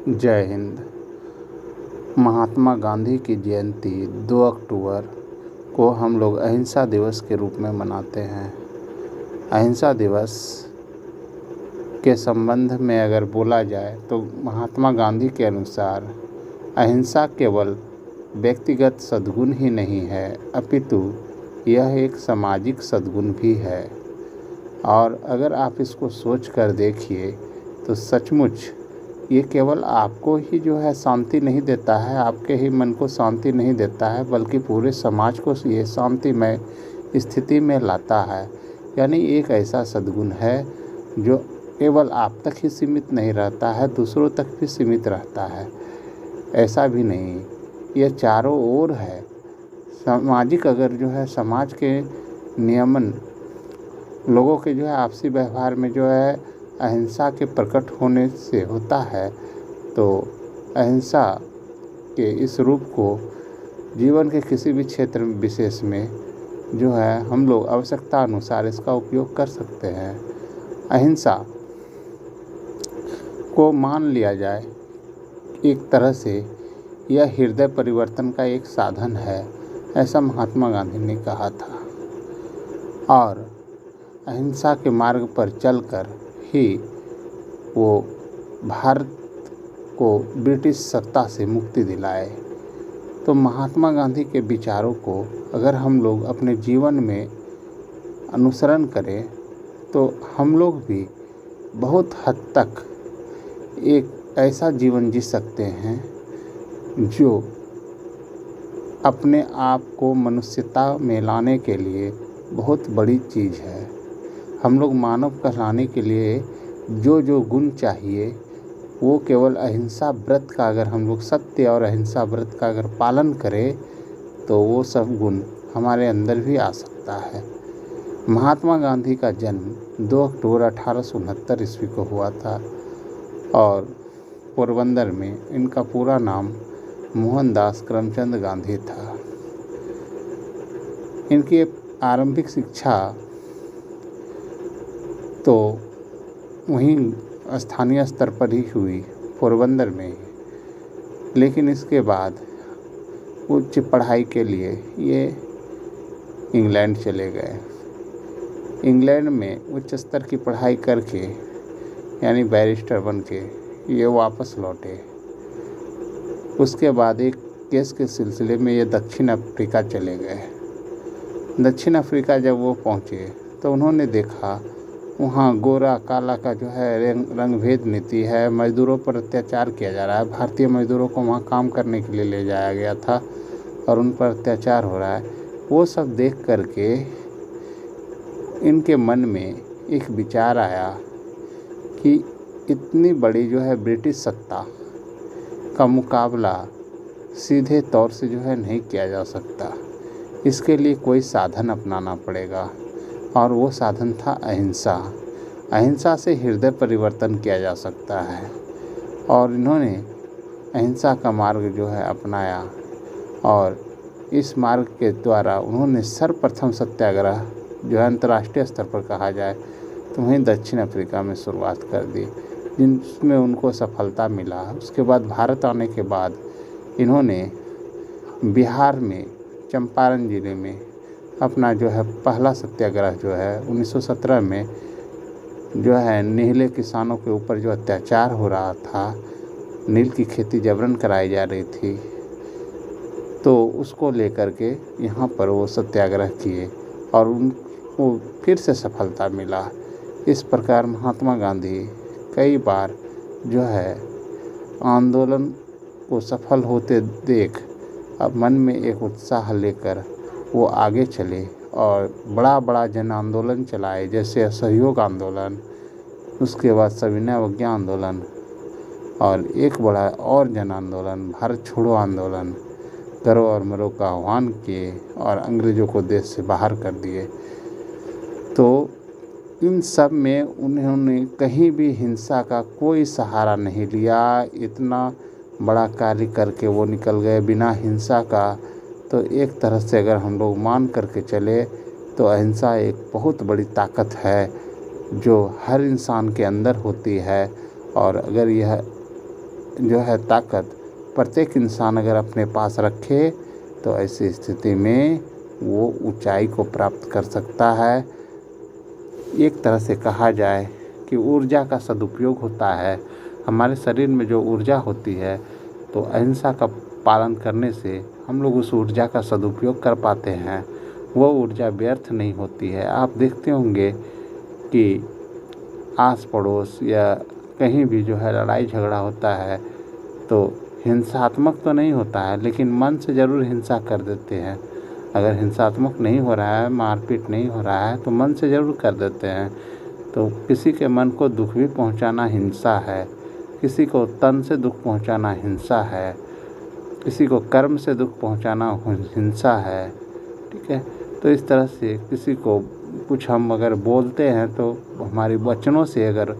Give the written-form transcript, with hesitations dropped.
जय हिंद। महात्मा गांधी की जयंती 2 अक्टूबर को हम लोग अहिंसा दिवस के रूप में मनाते हैं। अहिंसा दिवस के संबंध में अगर बोला जाए तो महात्मा गांधी के अनुसार अहिंसा केवल व्यक्तिगत सद्गुण ही नहीं है, अपितु यह एक सामाजिक सद्गुण भी है। और अगर आप इसको सोच कर देखिए तो सचमुच ये केवल आपको ही जो है शांति नहीं देता है, आपके ही मन को शांति नहीं देता है, बल्कि पूरे समाज को ये शांतिमय स्थिति में लाता है। यानी एक ऐसा सद्गुण है जो केवल आप तक ही सीमित नहीं रहता है, दूसरों तक भी सीमित रहता है। ऐसा भी नहीं, यह चारों ओर है। सामाजिक अगर जो है समाज के नियमन, लोगों के जो है आपसी व्यवहार में जो है अहिंसा के प्रकट होने से होता है, तो अहिंसा के इस रूप को जीवन के किसी भी क्षेत्र विशेष में जो है हम लोग आवश्यकता अनुसार इसका उपयोग कर सकते हैं। अहिंसा को मान लिया जाए एक तरह से यह हृदय परिवर्तन का एक साधन है, ऐसा महात्मा गांधी ने कहा था। और अहिंसा के मार्ग पर चलकर ही वो भारत को ब्रिटिश सत्ता से मुक्ति दिलाए। तो महात्मा गांधी के विचारों को अगर हम लोग अपने जीवन में अनुसरण करें तो हम लोग भी बहुत हद तक एक ऐसा जीवन जी सकते हैं जो अपने आप को मनुष्यता में लाने के लिए बहुत बड़ी चीज़ है। हम लोग मानव कहलाने के लिए जो जो गुण चाहिए वो केवल अहिंसा व्रत का, अगर हम लोग सत्य और अहिंसा व्रत का अगर पालन करें तो वो सब गुण हमारे अंदर भी आ सकता है। महात्मा गांधी का जन्म 2 अक्टूबर 1869 ईस्वी को हुआ था और पोरबंदर में। इनका पूरा नाम मोहनदास करमचंद गांधी था। इनकी आरंभिक शिक्षा तो वहीं स्थानीय स्तर पर ही हुई, पोरबंदर में ही। लेकिन इसके बाद उच्च पढ़ाई के लिए ये इंग्लैंड चले गए। इंग्लैंड में उच्च स्तर की पढ़ाई करके यानी बैरिस्टर बन के ये वापस लौटे। उसके बाद एक केस के सिलसिले में ये दक्षिण अफ्रीका चले गए। दक्षिण अफ्रीका जब वो पहुँचे तो उन्होंने देखा वहाँ गोरा काला का जो है रंग भेद नीति है, मज़दूरों पर अत्याचार किया जा रहा है। भारतीय मज़दूरों को वहाँ काम करने के लिए ले जाया गया था और उन पर अत्याचार हो रहा है। वो सब देख करके इनके मन में एक विचार आया कि इतनी बड़ी जो है ब्रिटिश सत्ता का मुकाबला सीधे तौर से जो है नहीं किया जा सकता। इसके लिए कोई साधन अपनाना पड़ेगा और वो साधन था अहिंसा। अहिंसा से हृदय परिवर्तन किया जा सकता है और इन्होंने अहिंसा का मार्ग जो है अपनाया और इस मार्ग के द्वारा उन्होंने सर्वप्रथम सत्याग्रह जो है अंतर्राष्ट्रीय स्तर पर कहा जाए तो वहीं दक्षिण अफ्रीका में शुरुआत कर दी, जिसमें उनको सफलता मिला। उसके बाद भारत आने के बाद इन्होंने बिहार में चंपारण ज़िले में अपना जो है पहला सत्याग्रह जो है 1917 में जो है नीले किसानों के ऊपर जो अत्याचार हो रहा था, नील की खेती जबरन कराई जा रही थी, तो उसको लेकर के यहाँ पर वो सत्याग्रह किए और उनको फिर से सफलता मिला। इस प्रकार महात्मा गांधी कई बार जो है आंदोलन को सफल होते देख अब मन में एक उत्साह लेकर वो आगे चले और बड़ा बड़ा जन आंदोलन चलाए, जैसे असहयोग आंदोलन, उसके बाद सविनय अवज्ञा आंदोलन और एक बड़ा और जन आंदोलन भारत छोड़ो आंदोलन। करो और मरो का आह्वान किए और अंग्रेज़ों को देश से बाहर कर दिए। तो इन सब में उन्होंने कहीं भी हिंसा का कोई सहारा नहीं लिया। इतना बड़ा कार्य करके वो निकल गए बिना हिंसा का। तो एक तरह से अगर हम लोग मान करके चले तो अहिंसा एक बहुत बड़ी ताकत है जो हर इंसान के अंदर होती है। और अगर यह जो है ताकत प्रत्येक इंसान अगर अपने पास रखे तो ऐसी स्थिति में वो ऊंचाई को प्राप्त कर सकता है। एक तरह से कहा जाए कि ऊर्जा का सदुपयोग होता है। हमारे शरीर में जो ऊर्जा होती है तो अहिंसा का पालन करने से हम लोग उस ऊर्जा का सदुपयोग कर पाते हैं, वो ऊर्जा व्यर्थ नहीं होती है। आप देखते होंगे कि आस पड़ोस या कहीं भी जो है लड़ाई झगड़ा होता है तो हिंसात्मक तो नहीं होता है, लेकिन मन से ज़रूर हिंसा कर देते हैं। अगर हिंसात्मक नहीं हो रहा है, मारपीट नहीं हो रहा है, तो मन से ज़रूर कर देते हैं। तो किसी के मन को दुख भी पहुंचाना हिंसा है, किसी को तन से दुख पहुंचाना हिंसा है, किसी को कर्म से दुख पहुंचाना हिंसा है। ठीक है, तो इस तरह से किसी को कुछ हम अगर बोलते हैं तो हमारे वचनों से अगर